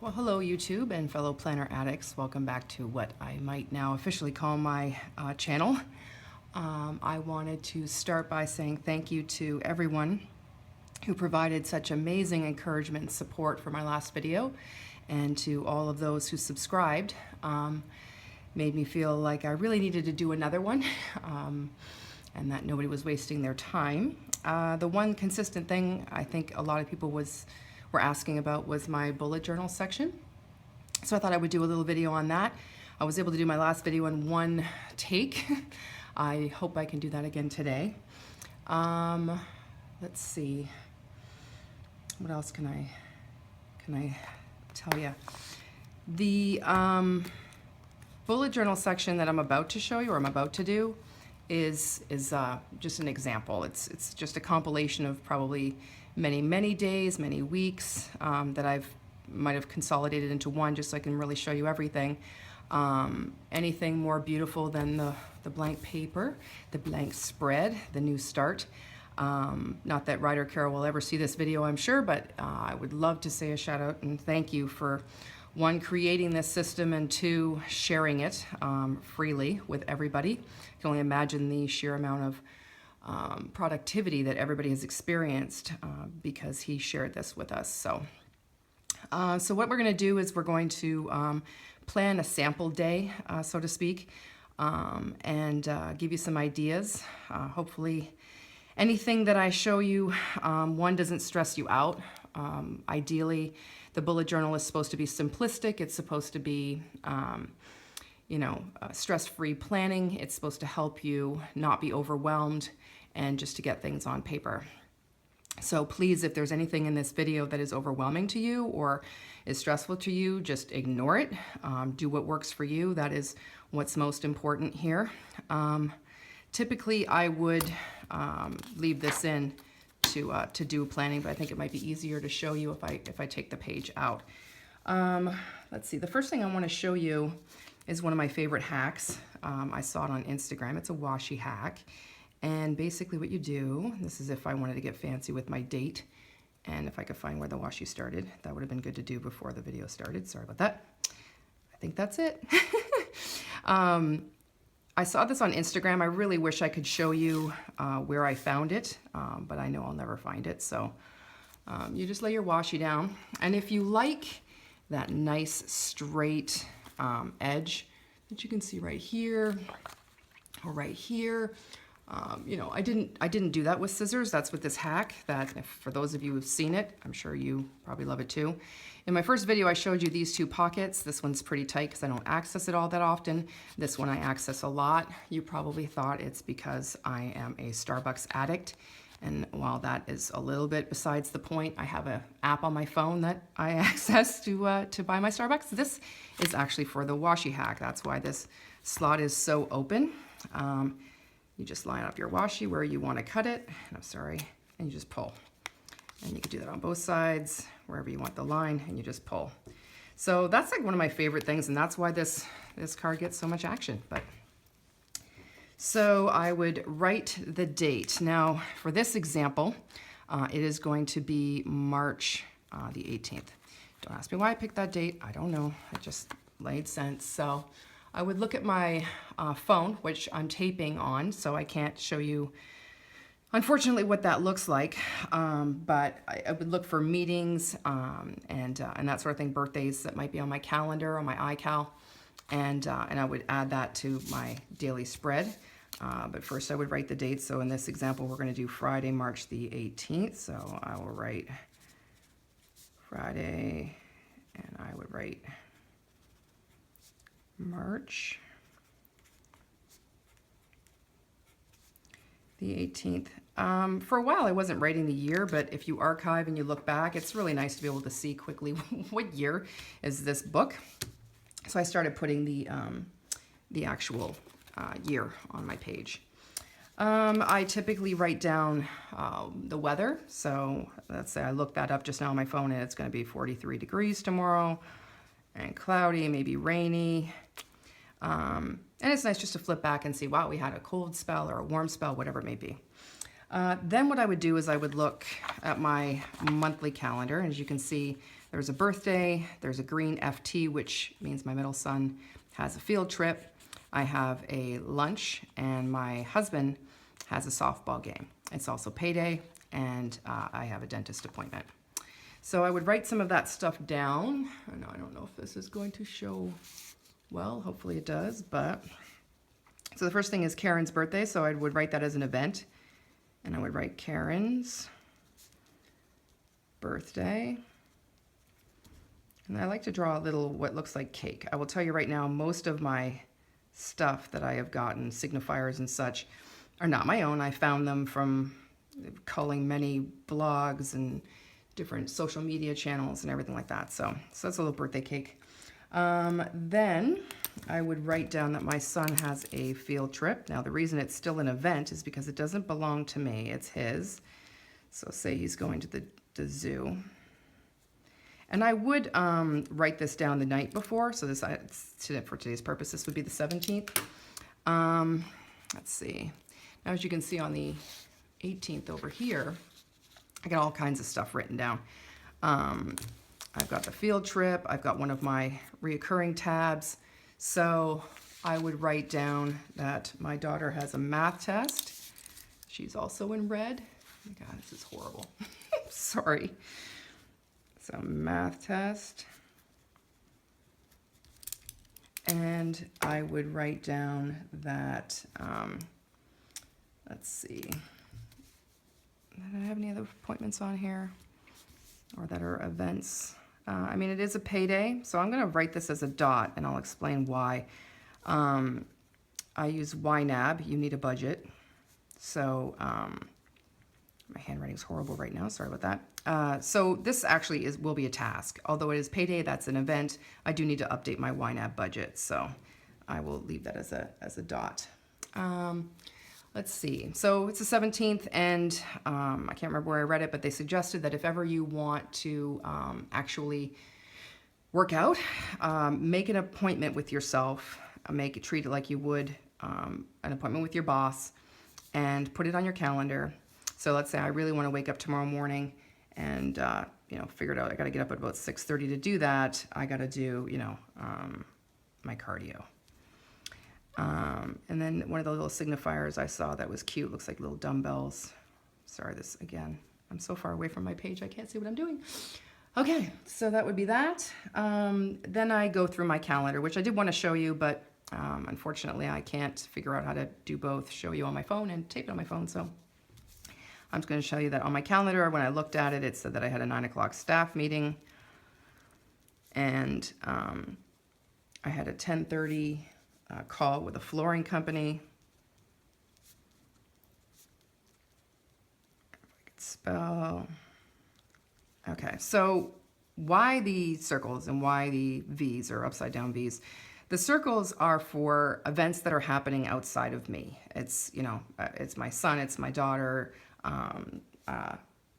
Well, hello YouTube and fellow planner addicts. Welcome back to what I might now officially call my channel. I wanted to start by saying thank you to everyone who provided such amazing encouragement and support for my last video, and to all of those who subscribed. Made me feel like I really needed to do another one, and that nobody was wasting their time. The one consistent thing I think a lot of people were asking about was my bullet journal section. So I thought I would do a little video on that. I was able to do my last video in one take. I hope I can do that again today. Let's see. What else can I tell you? The bullet journal section that I'm about to show you, or I'm about to do, is just an example. It's just a compilation of probably many days, many weeks that might have consolidated into one, just so I can really show you everything. Anything more beautiful than the blank paper, the blank spread, the new start. Not that Ryder Carroll will ever see this video, I'm sure, but I would love to say a shout out and thank you for, one, creating this system, and two, sharing it freely with everybody. I can only imagine the sheer amount of productivity that everybody has experienced because he shared this with us. So what we're going to do is we're going to plan a sample day, so to speak, and give you some ideas. Hopefully anything that I show you, one, doesn't stress you out. Ideally, the bullet journal is supposed to be simplistic. It's supposed to be stress-free planning. It's supposed to help you not be overwhelmed and just to get things on paper. So please, if there's anything in this video that is overwhelming to you or is stressful to you, just ignore it. Do what works for you. That is what's most important here. Typically, I would leave this in to do planning, but I think it might be easier to show you if I take the page out. Let's see. The first thing I want to show you is one of my favorite hacks. I saw it on Instagram. It's a washi hack. And basically what you do, this is if I wanted to get fancy with my date, and if I could find where the washi started. That would have been good to do before the video started. Sorry about that. I think that's it. I saw this on Instagram. I really wish I could show you where I found it, but I know I'll never find it. So you just lay your washi down. And if you like that nice straight edge that you can see right here or right here, I didn't do that with scissors. That's with this hack that, for those of you who've seen it, I'm sure you probably love it too. In my first video, I showed you these two pockets. This one's pretty tight because I don't access it all that often. This one I access a lot. You probably thought it's because I am a Starbucks addict. And while that is a little bit besides the point, I have an app on my phone that I access to buy my Starbucks. This is actually for the washi hack. That's why this slot is so open. You just line up your washi where you want to cut it, and you just pull. And you can do that on both sides, wherever you want the line, and you just pull. So that's like one of my favorite things, and that's why this card gets so much action. So I would write the date. Now, for this example, it is going to be March the 18th. Don't ask me why I picked that date. I don't know. It just made sense. So I would look at my phone, which I'm taping on, so I can't show you, unfortunately, what that looks like. But I would look for meetings and that sort of thing, birthdays that might be on my calendar, on my iCal, and I would add that to my daily spread. But first I would write the date. So in this example, we're going to do Friday, March the 18th. So I will write Friday, and I would write March the 18th. For a while I wasn't writing the year, but if you archive and you look back, it's really nice to be able to see quickly what year is this book. So I started putting the actual year on my page. I typically write down the weather. So let's say I looked that up just now on my phone, and it's going to be 43 degrees tomorrow and cloudy, maybe rainy. And it's nice just to flip back and see, wow, we had a cold spell or a warm spell, whatever it may be. Then what I would do is I would look at my monthly calendar. As you can see, there's a birthday, there's a green FT, which means my middle son has a field trip. I have a lunch, and my husband has a softball game. It's also payday, and I have a dentist appointment. So I would write some of that stuff down. I don't know if this is going to show well, hopefully it does, but. So the first thing is Karen's birthday, so I would write that as an event. And I would write Karen's birthday. And I like to draw a little what looks like cake. I will tell you right now, most of my stuff that I have gotten, signifiers and such, are not my own. I found them from culling many blogs and different social media channels and everything like that. So that's a little birthday cake. Then I would write down that my son has a field trip. Now the reason it's still an event is because it doesn't belong to me, it's his. So say he's going to the zoo. And I would write this down the night before, so this for today's purpose, this would be the 17th. Let's see. Now as you can see on the 18th over here, I got all kinds of stuff written down. I've got the field trip, I've got one of my reoccurring tabs. So I would write down that my daughter has a math test. She's also in red. Oh my God, this is horrible. Sorry. So math test. And I would write down that, let's see. Did I have any other appointments on here? Or that are events? I mean, it is a payday, so I'm going to write this as a dot, and I'll explain why. I use YNAB. You need a budget. So my handwriting's horrible right now. Sorry about that. So this actually will be a task. Although it is payday, that's an event. I do need to update my YNAB budget, so I will leave that as a dot. Let's see. So it's the 17th, and I can't remember where I read it, but they suggested that if ever you want to actually work out, make an appointment with yourself. Treat it like you would an appointment with your boss, and put it on your calendar. So let's say I really want to wake up tomorrow morning, and figure it out. I got to get up at about 6:30 to do that. I got to do my cardio. And then one of the little signifiers I saw that was cute, looks like little dumbbells. Sorry, this again, I'm so far away from my page, I can't see what I'm doing. Okay, so that would be that. Then I go through my calendar, which I did want to show you, but unfortunately I can't figure out how to do both, show you on my phone and tape it on my phone. So I'm just going to show you that on my calendar, when I looked at it, it said that I had a 9 o'clock staff meeting, and I had a 10:30 call with a flooring company. If I could spell. Okay, so why the circles and why the V's or upside down V's? The circles are for events that are happening outside of me. It's, it's my son, it's my daughter,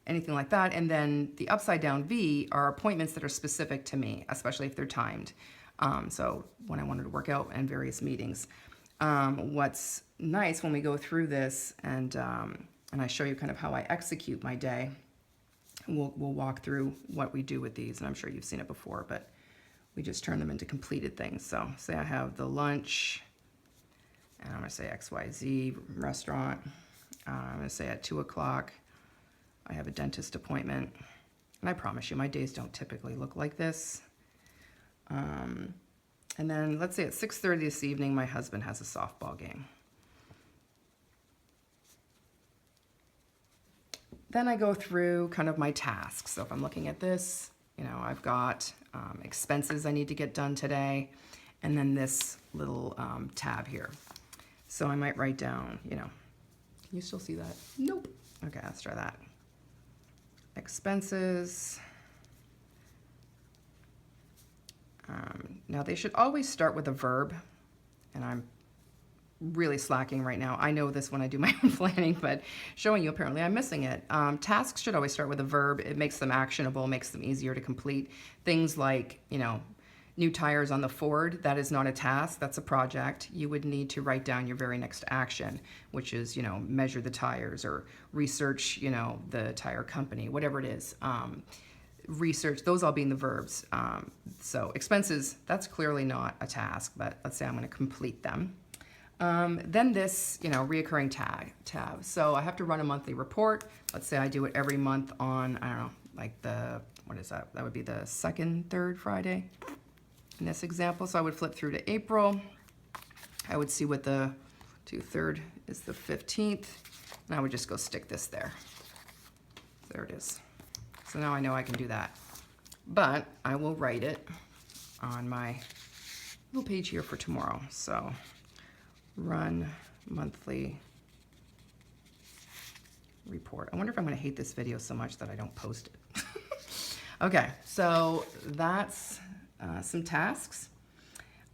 anything like that. And then the upside down V are appointments that are specific to me, especially if they're timed. So when I wanted to work out and various meetings. What's nice when we go through this and I show you kind of how I execute my day, we'll walk through what we do with these, and I'm sure you've seen it before, but we just turn them into completed things. So say I have the lunch, and I'm gonna say XYZ restaurant. I'm gonna say at 2 o'clock, I have a dentist appointment. And I promise you, my days don't typically look like this. And then let's say at 6:30 this evening, my husband has a softball game. Then I go through kind of my tasks. So if I'm looking at this, I've got expenses I need to get done today, and then this little tab here. So I might write down, can you still see that? Nope. Okay, let's try that. Expenses. Now they should always start with a verb, and I'm really slacking right now. I know this when I do my own planning, but showing you apparently I'm missing it. Tasks should always start with a verb. It makes them actionable, makes them easier to complete. Things like, new tires on the Ford, that is not a task, that's a project. You would need to write down your very next action, which is, measure the tires or research, the tire company, whatever it is. Research, those all being the verbs. So expenses, that's clearly not a task, but let's say I'm going to complete them. Then this, reoccurring tab. So I have to run a monthly report. Let's say I do it every month on, I don't know, like what is that? That would be the second, third Friday in this example. So I would flip through to April. I would see what the 2/3 is, the 15th, and I would just go stick this there. There it is. So now I know I can do that. But I will write it on my little page here for tomorrow. So run monthly report. I wonder if I'm going to hate this video so much that I don't post it. Okay, so that's some tasks.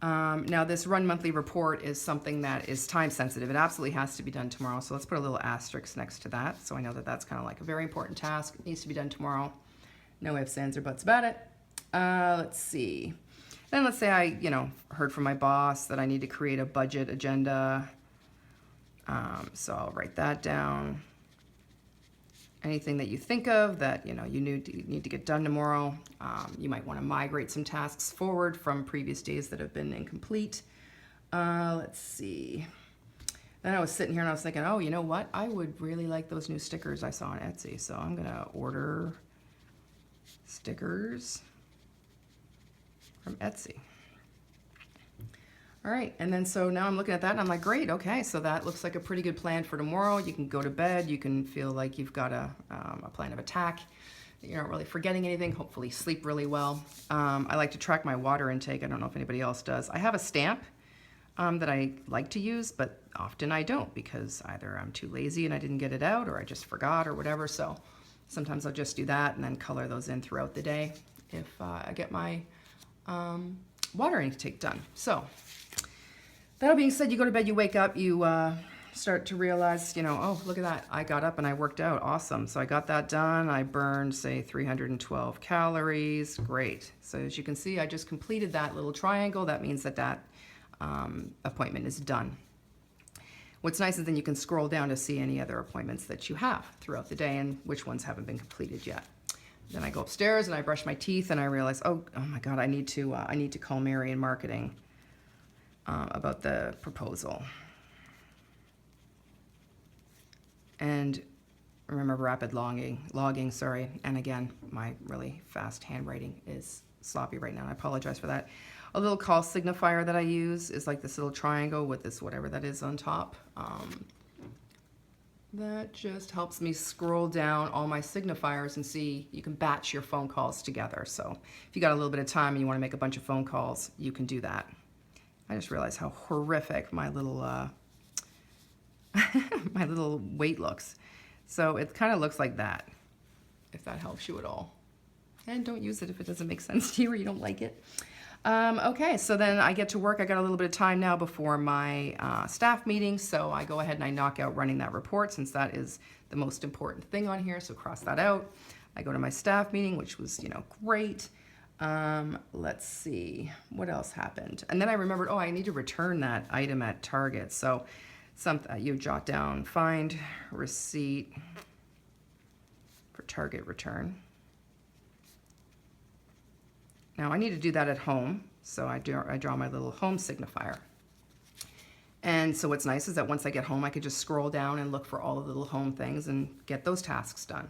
Now this run monthly report is something that is time sensitive. It absolutely has to be done tomorrow. So let's put a little asterisk next to that. So I know that that's kind of like a very important task. It needs to be done tomorrow. No ifs, ands, or buts about it. Let's see. Then let's say I, heard from my boss that I need to create a budget agenda. So I'll write that down. Anything that you think of that, you need to get done tomorrow. You might want to migrate some tasks forward from previous days that have been incomplete. Let's see. Then I was sitting here and I was thinking, oh, you know what? I would really like those new stickers I saw on Etsy. So I'm going to order stickers from Etsy. All right, and then so now I'm looking at that and I'm like, great, okay, so that looks like a pretty good plan for tomorrow. You can go to bed, you can feel like you've got a plan of attack. You're not really forgetting anything, hopefully sleep really well. I like to track my water intake. I don't know if anybody else does. I have a stamp that I like to use, but often I don't because either I'm too lazy and I didn't get it out or I just forgot or whatever. So sometimes I'll just do that and then color those in throughout the day if I get my water intake done. So that being said, you go to bed, you wake up, you start to realize, oh, look at that. I got up and I worked out. Awesome. So I got that done. I burned, say, 312 calories. Great. So as you can see, I just completed that little triangle. That means that appointment is done. What's nice is then you can scroll down to see any other appointments that you have throughout the day and which ones haven't been completed yet. Then I go upstairs and I brush my teeth and I realize, oh my God, I need to call Mary in marketing about the proposal. And remember rapid logging, sorry. And again, my really fast handwriting is sloppy right now. I apologize for that. A little call signifier that I use is like this little triangle with this whatever that is on top. That just helps me scroll down all my signifiers and see, you can batch your phone calls together. So if you got a little bit of time and you want to make a bunch of phone calls, you can do that. I just realized how horrific my little my little weight looks. So it kind of looks like that, if that helps you at all. And don't use it if it doesn't make sense to you or you don't like it. Okay, so then I get to work. I got a little bit of time now before my staff meeting, so I go ahead and I knock out running that report since that is the most important thing on here, so cross that out. I go to my staff meeting, which was, great. Let's see, what else happened? And then I remembered, oh, I need to return that item at Target. So you jot down, find receipt for Target return. Now I need to do that at home, so I draw my little home signifier. And so what's nice is that once I get home, I could just scroll down and look for all of the little home things and get those tasks done.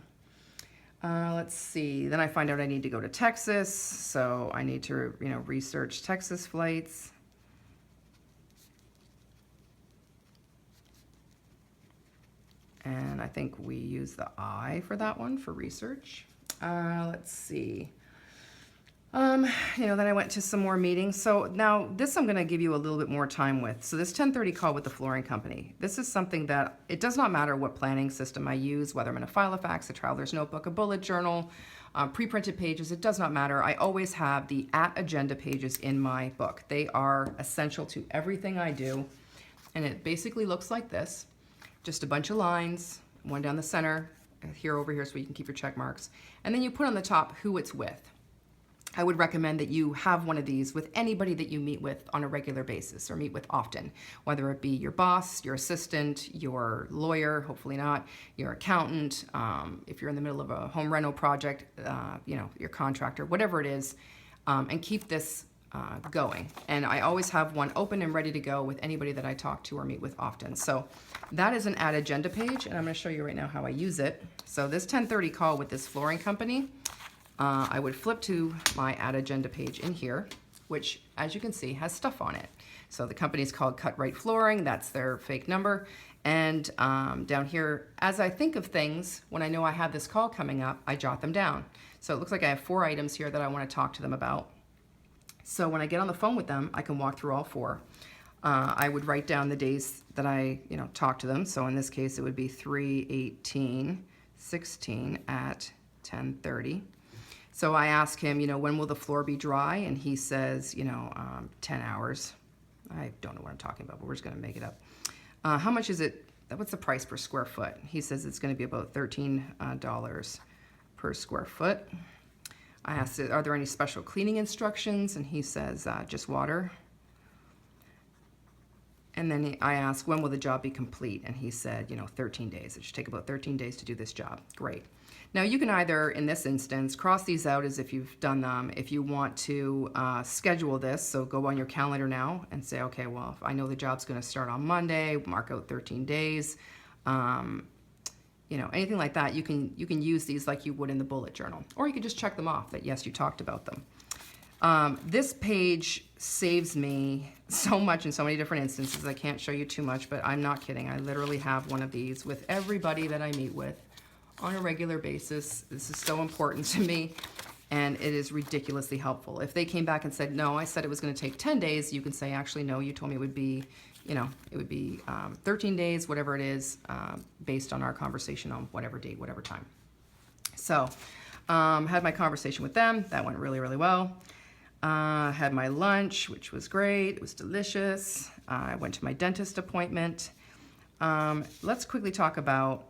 Let's see, then I find out I need to go to Texas, so I need to, research Texas flights. And I think we use the I for that one, for research. Let's see. Then I went to some more meetings. So now this I'm going to give you a little bit more time with. So this 10:30 call with the flooring company. This is something that it does not matter what planning system I use, whether I'm in a Filofax, a traveler's notebook, a bullet journal, pre-printed pages. It does not matter. I always have the @agenda pages in my book. They are essential to everything I do. And it basically looks like this. Just a bunch of lines, one down the center, here over here so you can keep your check marks. And then you put on the top who it's with. I would recommend that you have one of these with anybody that you meet with on a regular basis or meet with often, whether it be your boss, your assistant, your lawyer, hopefully not, your accountant, if you're in the middle of a home rental project, your contractor, whatever it is, and keep this going. And I always have one open and ready to go with anybody that I talk to or meet with often. So that is an add agenda page, and I'm going to show you right now how I use it. So this 10:30 call with this flooring company, I would flip to my add agenda page in here, which, as you can see, has stuff on it. So the company's called Cut Right Flooring. That's their fake number. And down here, as I think of things, when I know I have this call coming up, I jot them down. So it looks like I have 4 items here that I want to talk to them about. So when I get on the phone with them, I can walk through all 4. I would write down the days that I, talk to them. So in this case, it would be 3/18/16 at 10:30. So I ask him, when will the floor be dry? And he says, 10 hours. I don't know what I'm talking about, but we're just going to make it up. How much is it? What's the price per square foot? He says it's going to be about $13 per square foot. I asked, are there any special cleaning instructions? And he says, just water. And then I asked, when will the job be complete? And he said, 13 days. It should take about 13 days to do this job. Great. Now you can either, in this instance, cross these out as if you've done them. If you want to schedule this, so go on your calendar now and say, okay, well, if I know the job's going to start on Monday, mark out 13 days. Anything like that, you can use these like you would in the bullet journal. Or you can just check them off that, yes, you talked about them. This page saves me so much in so many different instances. I can't show you too much, but I'm not kidding. I literally have one of these with everybody that I meet with on a regular basis. This is so important to me, and it is ridiculously helpful. If they came back and said, no, I said it was going to take 10 days, you can say, actually, no, you told me it would be, 13 days, whatever it is, based on our conversation on whatever date, whatever time. So, had my conversation with them. That went really, really well. Had my lunch, which was great. It was delicious. I went to my dentist appointment. Let's quickly talk about,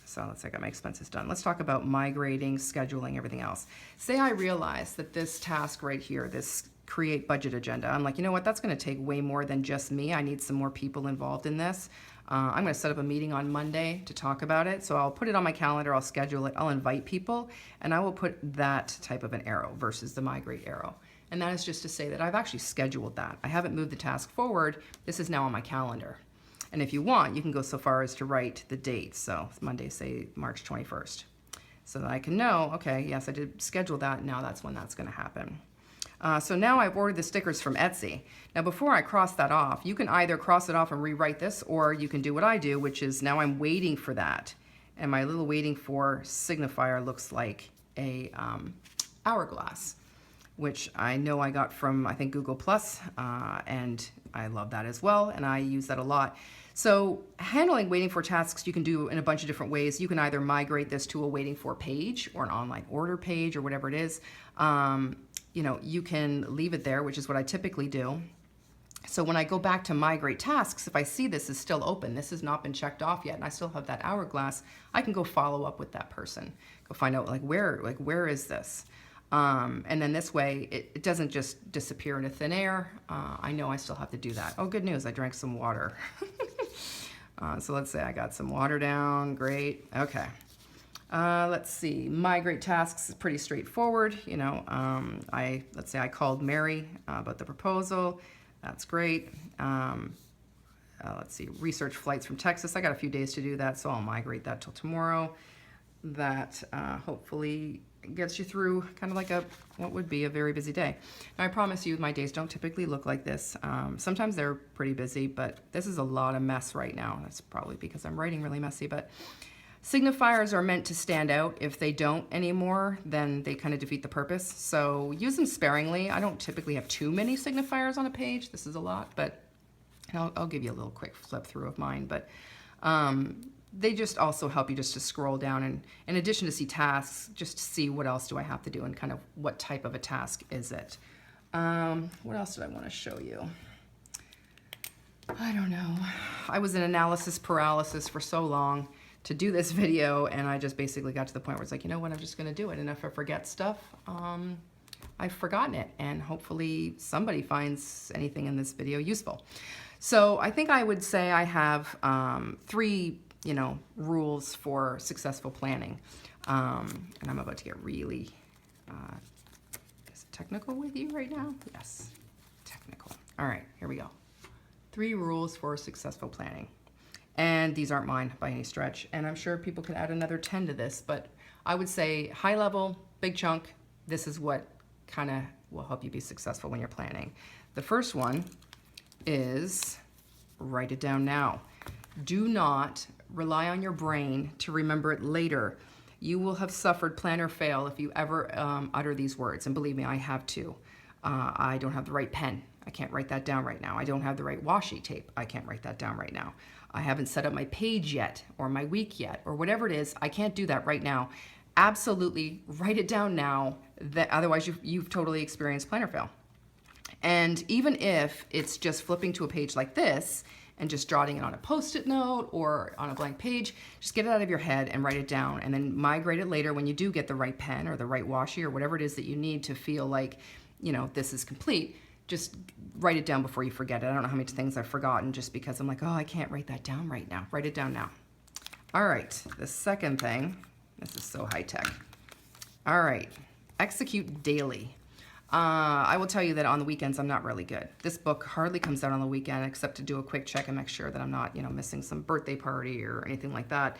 so let's say I got my expenses done. Let's talk about migrating, scheduling, everything else. Say I realize that this task right here, this create budget agenda, I'm like, you know what, that's going to take way more than just me. I need some more people involved in this. I'm going to set up a meeting on Monday to talk about it. So I'll put it on my calendar, I'll schedule it, I'll invite people, and I will put that type of an arrow versus the migrate arrow. And that is just to say that I've actually scheduled that. I haven't moved the task forward. This is now on my calendar. And if you want, you can go so far as to write the date. So Monday, say March 21st. So that I can know, okay, yes, I did schedule that. Now that's when that's going to happen. So now I've ordered the stickers from Etsy. Now before I cross that off, you can either cross it off and rewrite this, or you can do what I do, which is now I'm waiting for that. And my little waiting for signifier looks like a hourglass, which I know I got from, I think, Google+, and I love that as well, and I use that a lot. So handling waiting for tasks you can do in a bunch of different ways. You can either migrate this to a waiting for page or an online order page or whatever it is. You can leave it there, which is what I typically do. So when I go back to migrate tasks, if I see this is still open, this has not been checked off yet, and I still have that hourglass, I can go follow up with that person, go find out where is this? And then this way, it doesn't just disappear into thin air. I know I still have to do that. Oh, good news, I drank some water. So let's say I got some water down, great, okay. Let's see, migrate tasks is pretty straightforward. Let's say I called Mary about the proposal, that's great. Let's see, research flights from Texas, I got a few days to do that, so I'll migrate that till tomorrow. That hopefully gets you through kind of like what would be a very busy day. Now I promise you my days don't typically look like this. Sometimes they're pretty busy, but this is a lot of mess right now. That's probably because I'm writing really messy, but signifiers are meant to stand out. If they don't anymore, then they kind of defeat the purpose. So use them sparingly. I don't typically have too many signifiers on a page. This is a lot, but I'll give you a little quick flip through of mine. But they just also help you just to scroll down and in addition to see tasks, just to see what else do I have to do and kind of what type of a task is it. What else did I want to show you? I don't know. I was in analysis paralysis for so long to do this video, and I just basically got to the point where it's like, you know what, I'm just going to do it. And if I forget stuff, I've forgotten it, and hopefully somebody finds anything in this video useful. So I think I would say I have 3, rules for successful planning. And I'm about to get really is it technical with you right now? Yes, technical. All right, here we go. 3 rules for successful planning. And these aren't mine by any stretch. And I'm sure people could add another 10 to this, but I would say high level, big chunk, this is what kind of will help you be successful when you're planning. The first one is write it down now. Do not rely on your brain to remember it later. You will have suffered plan or fail if you ever utter these words. And believe me, I have too. I don't have the right pen. I can't write that down right now. I don't have the right washi tape. I can't write that down right now. I haven't set up my page yet or my week yet or whatever it is. I can't do that right now. Absolutely write it down now. Otherwise, you've totally experienced plan or fail. And even if it's just flipping to a page like this and just jotting it on a Post-it note or on a blank page, just get it out of your head and write it down, and then migrate it later when you do get the right pen or the right washi or whatever it is that you need to feel like, this is complete. Just write it down before you forget it. I don't know how many things I've forgotten just because I'm like, oh, I can't write that down right now. Write it down now. All right, the second thing, this is so high tech. All right, execute daily. I will tell you that on the weekends, I'm not really good. This book hardly comes out on the weekend except to do a quick check and make sure that I'm not, missing some birthday party or anything like that.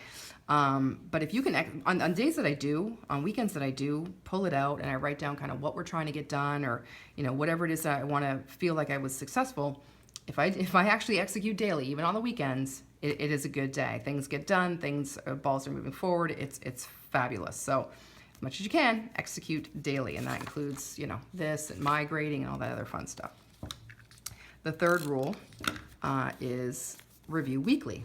But if you can, on days that I do, on weekends that I do, pull it out and I write down kind of what we're trying to get done or, whatever it is that I want to feel like I was successful. If I actually execute daily, even on the weekends, it is a good day. Things get done, balls are moving forward. It's fabulous. So as much as you can, execute daily, and that includes, this and migrating and all that other fun stuff. The third rule is review weekly.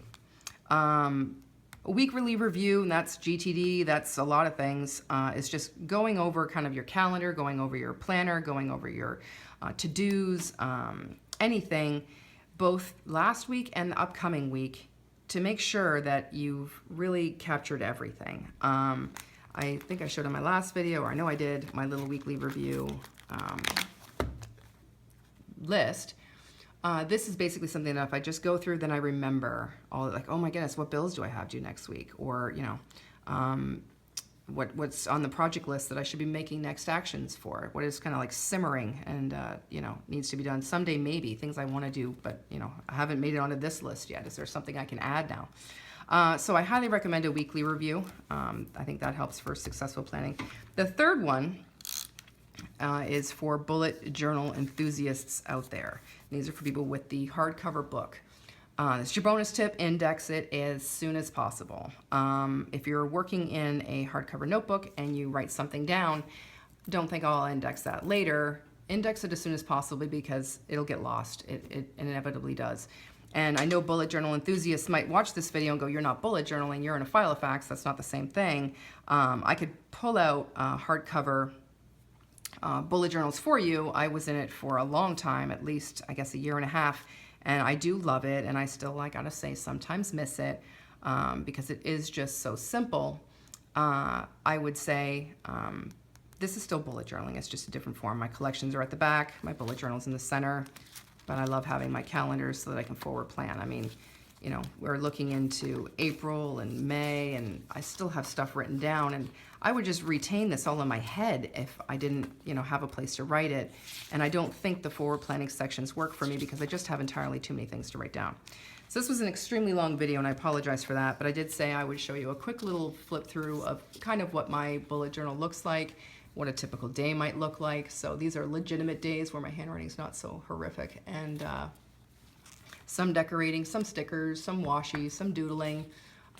A weekly review, and that's GTD, that's a lot of things. It's just going over kind of your calendar, going over your planner, going over your to-dos, anything, both last week and the upcoming week, to make sure that you've really captured everything. I think I showed in my last video, or I know I did, my little weekly review list. This is basically something that if I just go through, then I remember all, like, oh my goodness, what bills do I have due next week? Or, what's on the project list that I should be making next actions for? What is kind of like simmering and, needs to be done someday, maybe, things I want to do, but, I haven't made it onto this list yet. Is there something I can add now? So I highly recommend a weekly review. I think that helps for successful planning. The third one is for bullet journal enthusiasts out there. These are for people with the hardcover book. This is your bonus tip: index it as soon as possible. If you're working in a hardcover notebook and you write something down, don't think, oh, I'll index that later. Index it as soon as possible because it'll get lost. It inevitably does. And I know bullet journal enthusiasts might watch this video and go, you're not bullet journaling, you're in a Filofax. That's not the same thing. I could pull out hardcover bullet journals for you. I was in it for a long time, at least, I guess, 1.5 years. And I do love it. And I still, I gotta say, sometimes miss it because it is just so simple. I would say this is still bullet journaling. It's just a different form. My collections are at the back. My bullet journal's in the center. But I love having my calendars so that I can forward plan. I mean, we're looking into April and May, and I still have stuff written down, and I would just retain this all in my head if I didn't, have a place to write it. And I don't think the forward planning sections work for me because I just have entirely too many things to write down. So this was an extremely long video, and I apologize for that, but I did say I would show you a quick little flip through of kind of what my bullet journal looks like, what a typical day might look like. So these are legitimate days where my handwriting's not so horrific, and some decorating, some stickers, some washi, some doodling.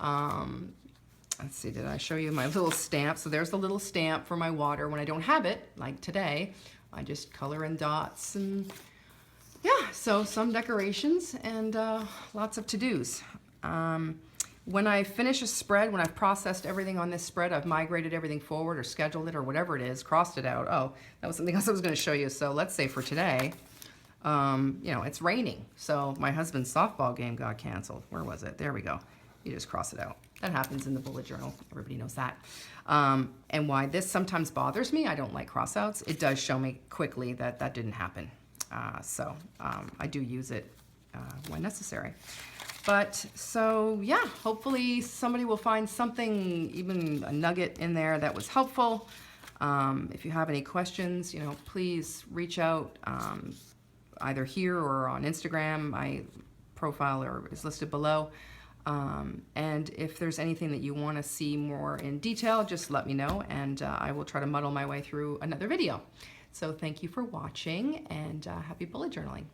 Let's see, did I show you my little stamp? So there's the little stamp for my water. When I don't have it, like today, I just color in dots, and yeah, so some decorations and lots of to-dos. When I finish a spread, when I've processed everything on this spread, I've migrated everything forward or scheduled it or whatever it is, crossed it out. Oh, that was something else I was going to show you. So let's say for today, it's raining. So my husband's softball game got canceled. Where was it? There we go. you just cross it out. That happens in the bullet journal. Everybody knows that. And why this sometimes bothers me, I don't like crossouts. It does show me quickly that that didn't happen. So I do use it when necessary. But so yeah, hopefully somebody will find something, even a nugget in there that was helpful. If you have any questions, you know, please reach out either here or on Instagram. My profile is listed below. And if there's anything that you want to see more in detail, just let me know, and I will try to muddle my way through another video. So thank you for watching, and happy bullet journaling.